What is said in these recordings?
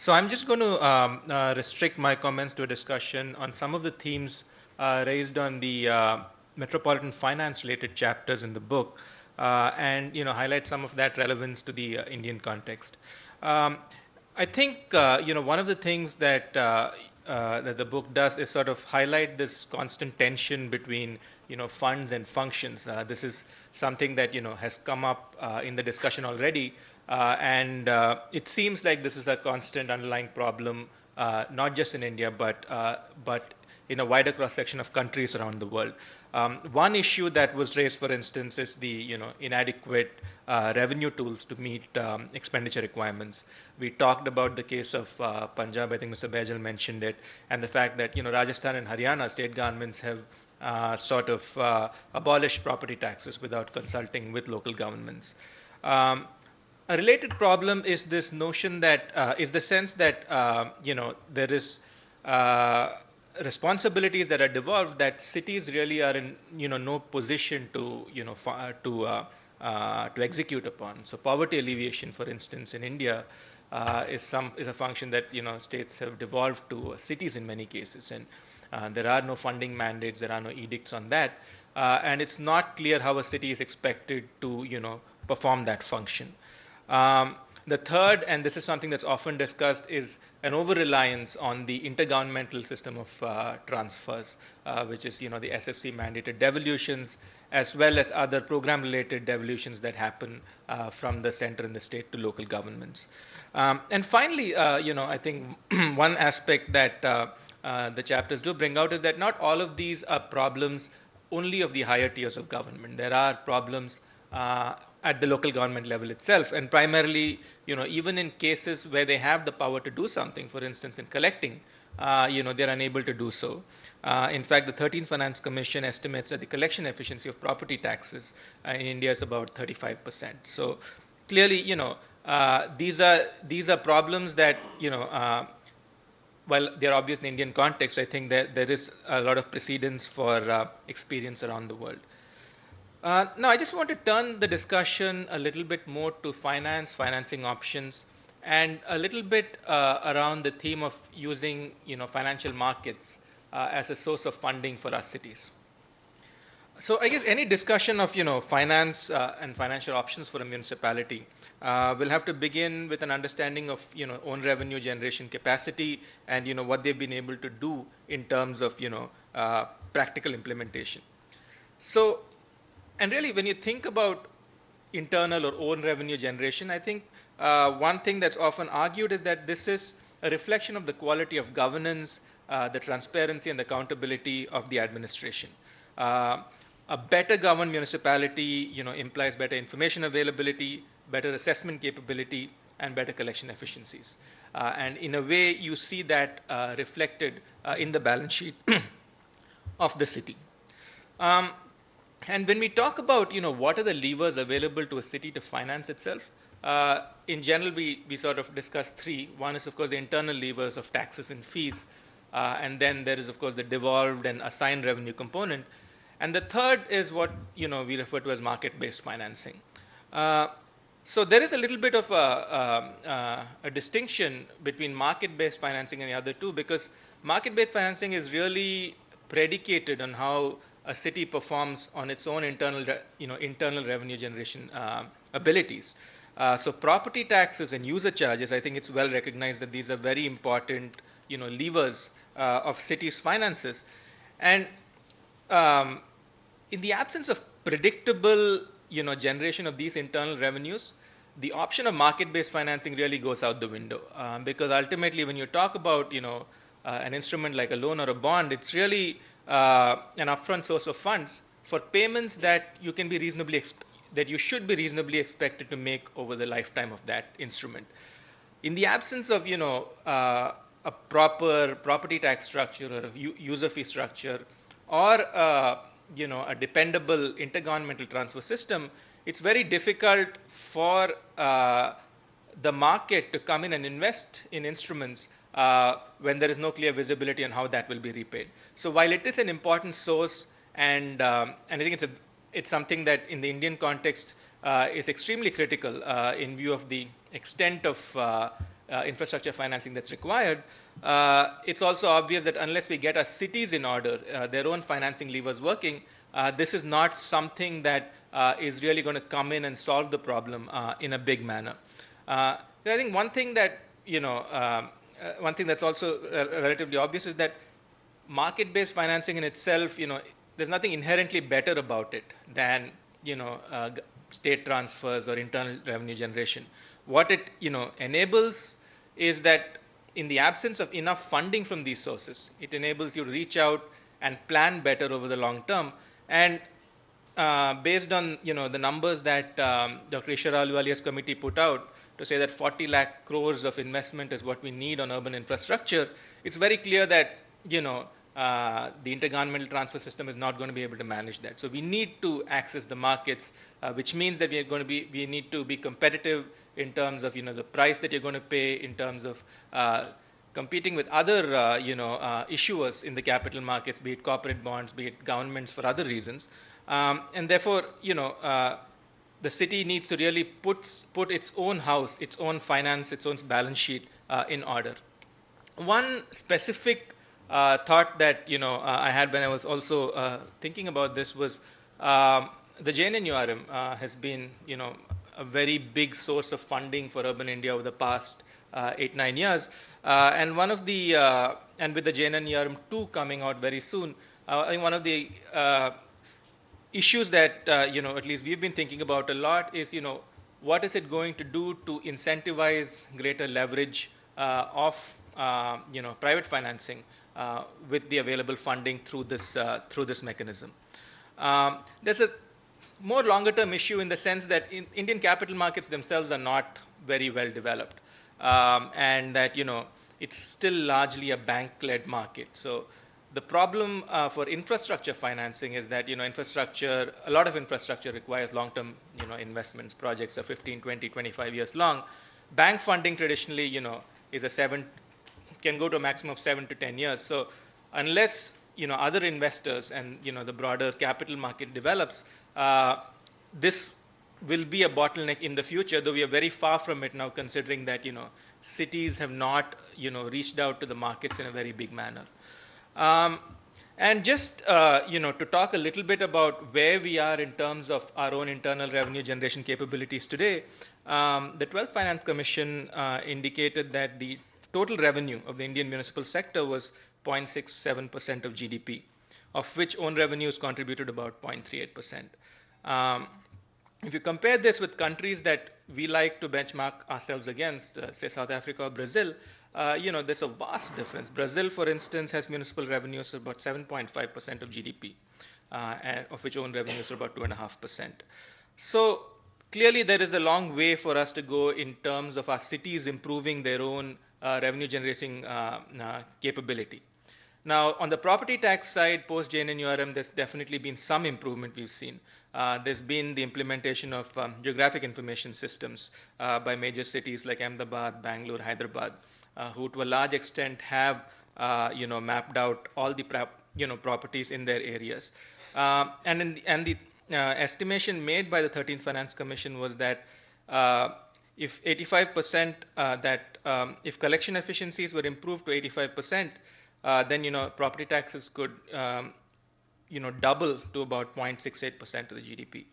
So I'm just going to restrict my comments to a discussion on some of the themes raised on the metropolitan finance-related chapters in the book, and highlight some of that relevance to the Indian context. Um, I think one of the things that the book does is sort of highlight this constant tension between funds and functions. This is something that has come up in the discussion already, and it seems like this is a constant underlying problem, not just in India, but in a wider cross section of countries around the world. One issue that was raised, for instance, is the inadequate revenue tools to meet expenditure requirements. We talked about the case of Punjab. I think Mr. Bajal mentioned it, and the fact that Rajasthan and Haryana state governments have sort of abolished property taxes without consulting with local governments. A related problem is this notion that is the sense that there is responsibilities that are devolved that cities really are in no position to to execute upon. So poverty alleviation, for instance, in India is a function that states have devolved to cities in many cases, and there are no funding mandates, there are no edicts on that, and it's not clear how a city is expected to perform that function. The third, and this is something that's often discussed, is an over-reliance on the intergovernmental system of transfers, which is the SFC mandated devolutions, as well as other program-related devolutions that happen from the center and the state to local governments. And finally, I think one aspect that the chapters do bring out is that not all of these are problems only of the higher tiers of government. There are problems at the local government level itself, and primarily, even in cases where they have the power to do something, for instance, in collecting, they're unable to do so. In fact, the 13th Finance Commission estimates that the collection efficiency of property taxes in India is about 35%. So clearly, these are problems that while they're obvious in the Indian context, I think that there is a lot of precedence for experience around the world. Now, I just want to turn the discussion a little bit more to financing options, and a little bit around the theme of using financial markets as a source of funding for our cities. So I guess any discussion of finance and financial options for a municipality will have to begin with an understanding of own revenue generation capacity and what they've been able to do in terms of practical implementation. So, and really, when you think about internal or own revenue generation, I think one thing that's often argued is that this is a reflection of the quality of governance, the transparency and the accountability of the administration. A better governed municipality, implies better information availability, better assessment capability, and better collection efficiencies. And in a way, you see that reflected in the balance sheet of the city. And when we talk about what are the levers available to a city to finance itself, in general we sort of discuss three. One is of course the internal levers of taxes and fees, and then there is of course the devolved and assigned revenue component, and the third is what we refer to as market-based financing. So there is a little bit of a distinction between market-based financing and the other two, because market-based financing is really predicated on how a city performs on its own internal revenue generation abilities. So property taxes and user charges, I think it's well recognized that these are very important levers of cities' finances. And in the absence of predictable generation of these internal revenues, the option of market-based financing really goes out the window, because ultimately when you talk about an instrument like a loan or a bond, it's really an upfront source of funds for payments that you can be that you should be reasonably expected to make over the lifetime of that instrument. In the absence of a proper property tax structure or a user fee structure, or a dependable intergovernmental transfer system, it's very difficult for the market to come in and invest in instruments when there is no clear visibility on how that will be repaid. So while it is an important source, and I think it's something that in the Indian context is extremely critical in view of the extent of infrastructure financing that's required, it's also obvious that unless we get our cities in order, their own financing levers working, this is not something that is really going to come in and solve the problem in a big manner. I think one thing that, one thing that's also relatively obvious is that market-based financing in itself, there's nothing inherently better about it than, state transfers or internal revenue generation. What it, enables is that in the absence of enough funding from these sources, it enables you to reach out and plan better over the long term. And based on, the numbers that Dr. Ishar Ahluwalia's committee put out to say that 40 lakh crores of investment is what we need on urban infrastructure, it's very clear that, the intergovernmental transfer system is not going to be able to manage that. So we need to access the markets, which means that we need to be competitive in terms of, the price that you're going to pay, in terms of competing with other, issuers in the capital markets, be it corporate bonds, be it governments for other reasons. And therefore, the city needs to really put its own house, its own finance, its own balance sheet in order. One specific thought that I had when I was also thinking about this was the JNNURM has been a very big source of funding for urban India over the past 8-9 years, and one of the and with the JNNURM 2 coming out very soon, I think one of the issues that at least we've been thinking about a lot is what is it going to do to incentivize greater leverage of private financing with the available funding through this mechanism. There's a more longer term issue in the sense that Indian capital markets themselves are not very well developed, and that it's still largely a bank-led market. So the problem for infrastructure financing is that a lot of infrastructure requires long-term investments. Projects are 15, 20, 25 years long. Bank funding traditionally is can go to a maximum of 7 to 10 years. So unless other investors and the broader capital market develops, this will be a bottleneck in the future, though we are very far from it now, considering that cities have not reached out to the markets in a very big manner. And just to talk a little bit about where we are in terms of our own internal revenue generation capabilities today, the 12th Finance Commission indicated that the total revenue of the Indian municipal sector was 0.67% of GDP, of which own revenues contributed about 0.38%. If you compare this with countries that we like to benchmark ourselves against, say South Africa or Brazil, there's a vast difference. Brazil, for instance, has municipal revenues of about 7.5% of GDP, of which own revenues are about 2.5%. So clearly there is a long way for us to go in terms of our cities improving their own revenue generating capability. Now, on the property tax side, post JNNURM, there's definitely been some improvement we've seen. There's been the implementation of geographic information systems by major cities like Ahmedabad, Bangalore, Hyderabad, who to a large extent have mapped out all the properties in their areas. And the estimation made by the 13th Finance Commission was that if 85% if collection efficiencies were improved to 85%, then property taxes could double to about 0.68% of the GDP.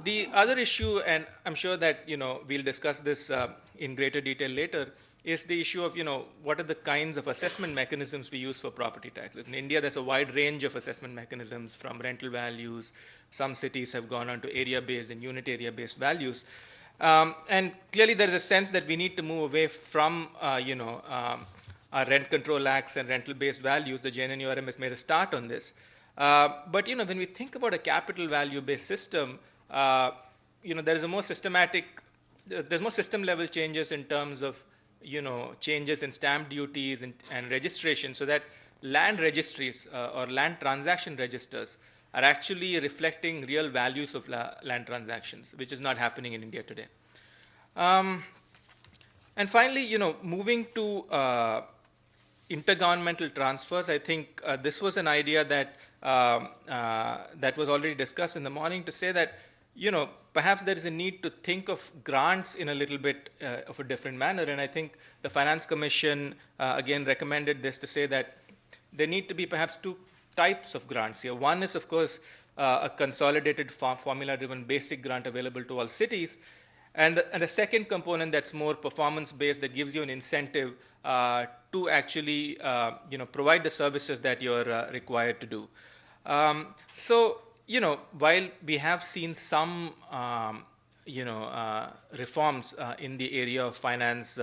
The other issue, and I'm sure that we'll discuss this in greater detail later, is the issue of what are the kinds of assessment mechanisms we use for property taxes. In India, there's a wide range of assessment mechanisms, from rental values. Some cities have gone on to area-based and unit area-based values. And clearly there is a sense that we need to move away from our rent control acts and rental-based values. The JNNURM has made a start on this. But when we think about a capital value-based system, there is a more systematic, there's more system-level changes in terms of changes in stamp duties and registration, so that land registries or land transaction registers are actually reflecting real values of land transactions, which is not happening in India today. And finally, moving to intergovernmental transfers, I think this was an idea that that was already discussed in the morning, to say that perhaps there is a need to think of grants in a little bit of a different manner. And I think the Finance Commission again recommended this to say that there need to be perhaps two types of grants here. One is, of course, a consolidated formula-driven basic grant available to all cities. And the second component that's more performance-based, that gives you an incentive to actually provide the services that you're required to do. So, while we have seen some reforms in the area of finance,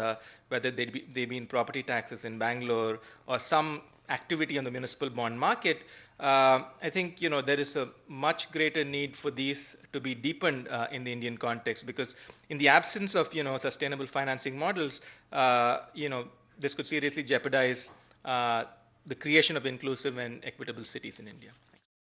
whether they be in property taxes in Bangalore or some activity on the municipal bond market, I think there is a much greater need for these to be deepened in the Indian context, because in the absence of sustainable financing models, this could seriously jeopardize the creation of inclusive and equitable cities in India.